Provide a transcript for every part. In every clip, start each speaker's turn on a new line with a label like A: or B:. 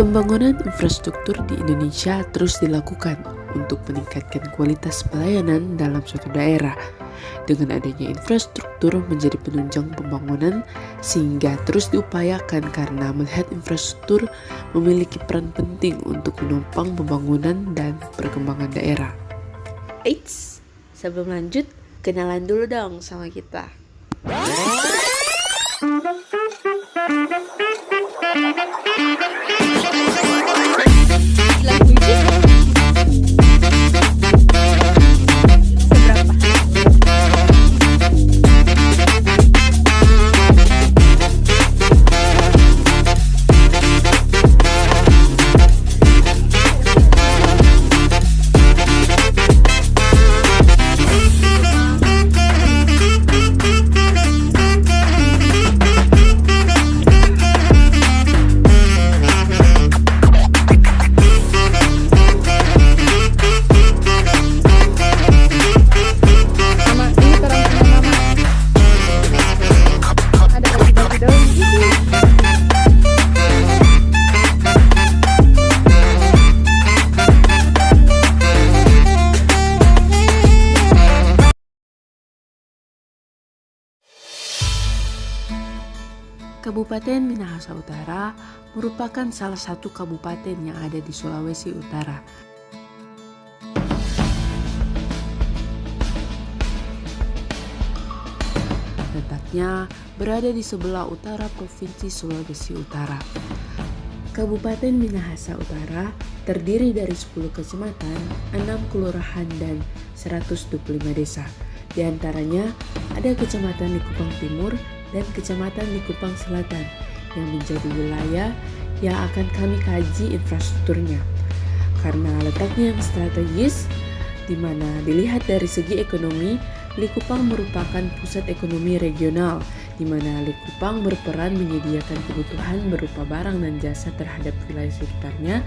A: Pembangunan infrastruktur di Indonesia terus dilakukan untuk meningkatkan kualitas pelayanan dalam suatu daerah. Dengan adanya infrastruktur menjadi penunjang pembangunan sehingga terus diupayakan karena melihat infrastruktur memiliki peran penting untuk menopang pembangunan dan perkembangan daerah.
B: Eits, sebelum lanjut, kenalan dulu dong sama kita.
A: Kabupaten Minahasa Utara merupakan salah satu kabupaten yang ada di Sulawesi Utara. Letaknya berada di sebelah utara Provinsi Sulawesi Utara. Kabupaten Minahasa Utara terdiri dari 10 kecamatan, 6 kelurahan, dan 125 desa. Di antaranya ada Kecamatan Likupang Timur dan Kecamatan Likupang Selatan yang menjadi wilayah yang akan kami kaji infrastrukturnya. Karena letaknya yang strategis, di mana dilihat dari segi ekonomi, Likupang merupakan pusat ekonomi regional, di mana Likupang berperan menyediakan kebutuhan berupa barang dan jasa terhadap wilayah sekitarnya.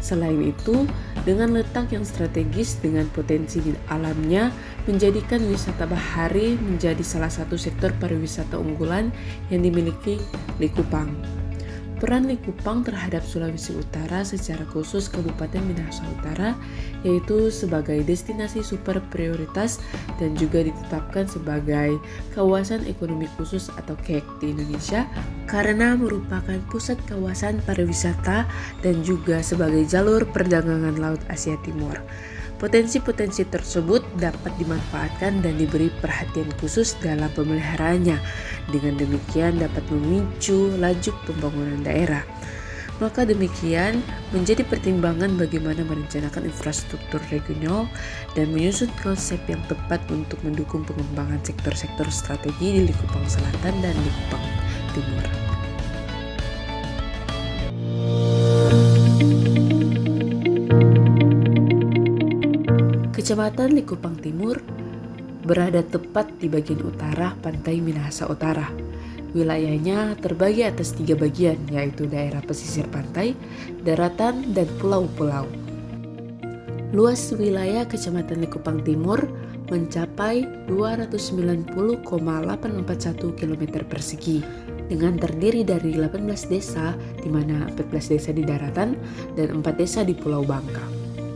A: Selain itu, dengan letak yang strategis dengan potensi di alamnya, menjadikan wisata bahari menjadi salah satu sektor pariwisata unggulan yang dimiliki Likupang. Peran Likupang terhadap Sulawesi Utara secara khusus Kabupaten Minahasa Utara yaitu sebagai destinasi super prioritas dan juga ditetapkan sebagai kawasan ekonomi khusus atau KEK di Indonesia karena merupakan pusat kawasan pariwisata dan juga sebagai jalur perdagangan Laut Asia Timur. Potensi-potensi tersebut dapat dimanfaatkan dan diberi perhatian khusus dalam pemeliharaannya. Dengan demikian dapat memicu laju pembangunan daerah. Maka demikian menjadi pertimbangan bagaimana merencanakan infrastruktur regional dan menyusun konsep yang tepat untuk mendukung pengembangan sektor-sektor strategi di Likupang Selatan dan Likupang Timur. Kecamatan Likupang Timur berada tepat di bagian utara pantai Minahasa Utara. Wilayahnya terbagi atas 3 bagian, yaitu daerah pesisir pantai, daratan, dan pulau-pulau. Luas wilayah Kecamatan Likupang Timur mencapai 290,841 km persegi dengan terdiri dari 18 desa, di mana 14 desa di daratan dan 4 desa di Pulau Bangka.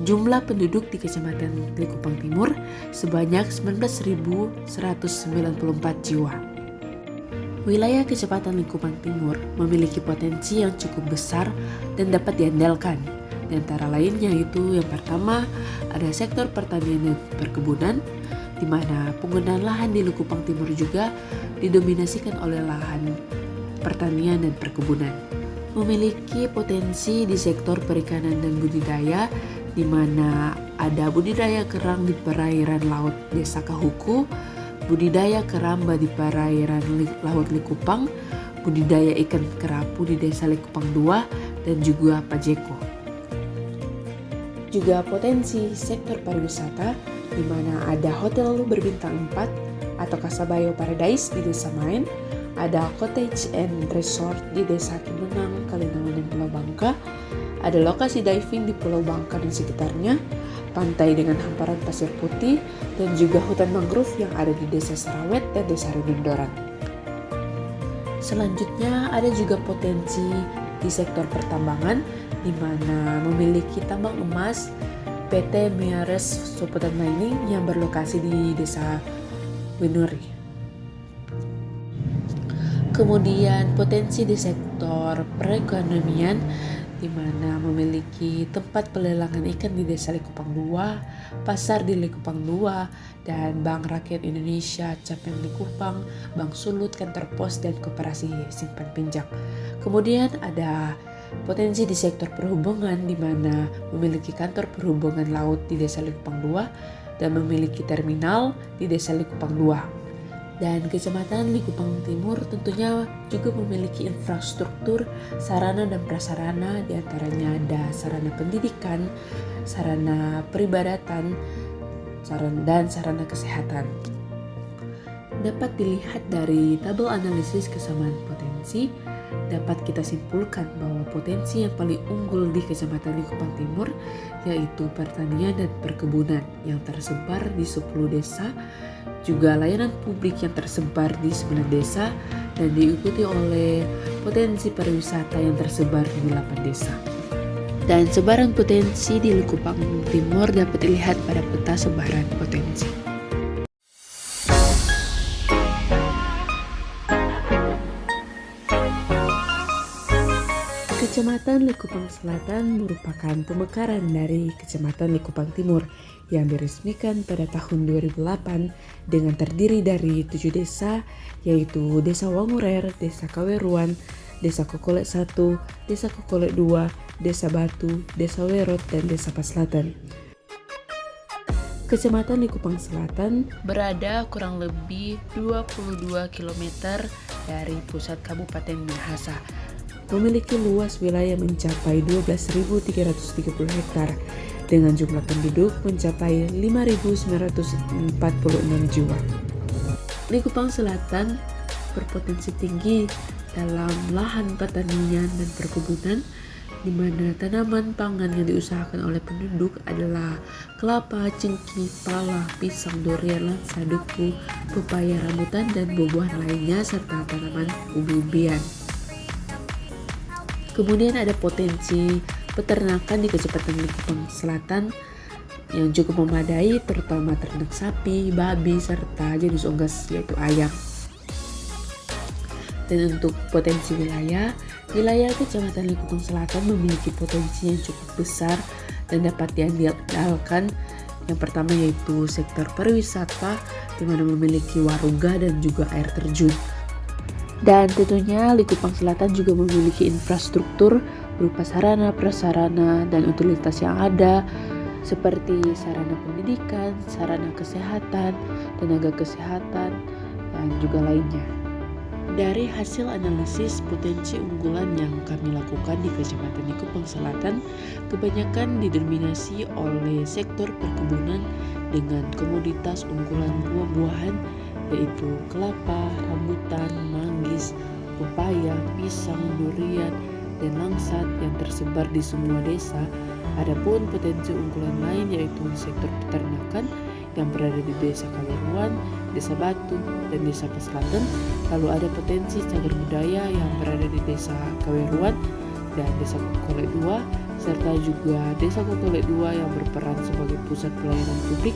A: Jumlah penduduk di Kecamatan Likupang Timur sebanyak 19.194 jiwa. Wilayah Kecamatan Likupang Timur memiliki potensi yang cukup besar dan dapat diandalkan. Di antara lainnya itu yang pertama ada sektor pertanian dan perkebunan, di mana penggunaan lahan di Likupang Timur juga didominasikan oleh lahan pertanian dan perkebunan. Memiliki potensi di sektor perikanan dan budidaya, di mana ada budidaya kerang di perairan laut Desa Kahuku, budidaya keramba di perairan laut Likupang, budidaya ikan kerapu di Desa Likupang II, dan juga Pajeko. Juga potensi sektor pariwisata, di mana ada hotel berbintang 4 atau Kasabayo Paradise di Desa Main, ada cottage and resort di Desa Kinunang, Kalinangan, dan Pulau Bangka. Ada lokasi diving di Pulau Bangka dan sekitarnya, pantai dengan hamparan pasir putih, dan juga hutan mangrove yang ada di Desa Sarawet dan Desa Redondoran. Selanjutnya ada juga potensi di sektor pertambangan, di mana memiliki tambang emas PT Miares Soputan Mining yang berlokasi di Desa Winuri. Kemudian potensi di sektor perekonomian, di mana memiliki tempat pelelangan ikan di Desa Likupang II, pasar di Likupang II, dan Bank Rakyat Indonesia cabang Likupang, Bank Sulut, kantor pos, dan koperasi simpan pinjam. Kemudian ada potensi di sektor perhubungan, di mana memiliki kantor perhubungan laut di Desa Likupang II dan memiliki terminal di Desa Likupang II. Dan Kecamatan Likupang Timur tentunya juga memiliki infrastruktur, sarana dan prasarana, diantaranya ada sarana pendidikan, sarana peribadatan, dan sarana kesehatan. Dapat dilihat dari tabel analisis kesamaan potensi, dapat kita simpulkan bahwa potensi yang paling unggul di Kecamatan Likupang Timur yaitu pertanian dan perkebunan yang tersebar di 10 desa, juga layanan publik yang tersebar di 9 desa, dan diikuti oleh potensi pariwisata yang tersebar di 8 desa. Dan sebaran potensi di Likupang Timur dapat dilihat pada peta sebaran potensi. Kecamatan Likupang Selatan merupakan pemekaran dari Kecamatan Likupang Timur yang diresmikan pada tahun 2008 dengan terdiri dari 7 desa, yaitu Desa Wangurer, Desa Kaweruan, Desa Kokolek 1, Desa Kokolek 2, Desa Batu, Desa Werot, dan Desa Paslatan. Kecamatan Likupang Selatan berada kurang lebih 22 km dari pusat Kabupaten Minahasa. Memiliki luas wilayah mencapai 12.330 hektar dengan jumlah penduduk mencapai 5.946 jiwa. Likupang Selatan berpotensi tinggi dalam lahan pertanian dan perkebunan, di mana tanaman pangan yang diusahakan oleh penduduk adalah kelapa, cengkih, pala, pisang, durian, langsa, duku, pepaya, rambutan, dan buah-buahan lainnya, serta tanaman umbi-umbian. Kemudian ada potensi peternakan di Kecamatan Likupang Selatan yang cukup memadai, terutama ternak sapi, babi, serta jenis unggas yaitu ayam. Dan untuk potensi wilayah Kecamatan Likupang Selatan memiliki potensi yang cukup besar dan dapat diandalkan. Yang pertama yaitu sektor pariwisata, di mana memiliki warungga dan juga air terjun. Dan tentunya Likupang Selatan juga memiliki infrastruktur berupa sarana, prasarana, dan utilitas yang ada seperti sarana pendidikan, sarana kesehatan, tenaga kesehatan, dan juga lainnya. Dari hasil analisis potensi unggulan yang kami lakukan di Kecamatan Likupang Selatan, kebanyakan didominasi oleh sektor perkebunan dengan komoditas unggulan buah-buahan yaitu kelapa, rambutan, manggis, pepaya, pisang, durian, dan langsat yang tersebar di semua desa. Adapun potensi unggulan lain yaitu sektor peternakan yang berada di Desa Kaweruan, Desa Batu, dan Desa Paslatan. Lalu ada potensi cagar budaya yang berada di Desa Kaweruan dan Desa Kokolek 2, serta juga Desa Kokolek 2 yang berperan sebagai pusat pelayanan publik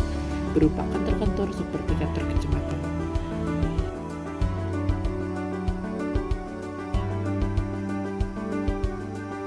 A: berupa kantor-kantor seperti kantor kecamatan,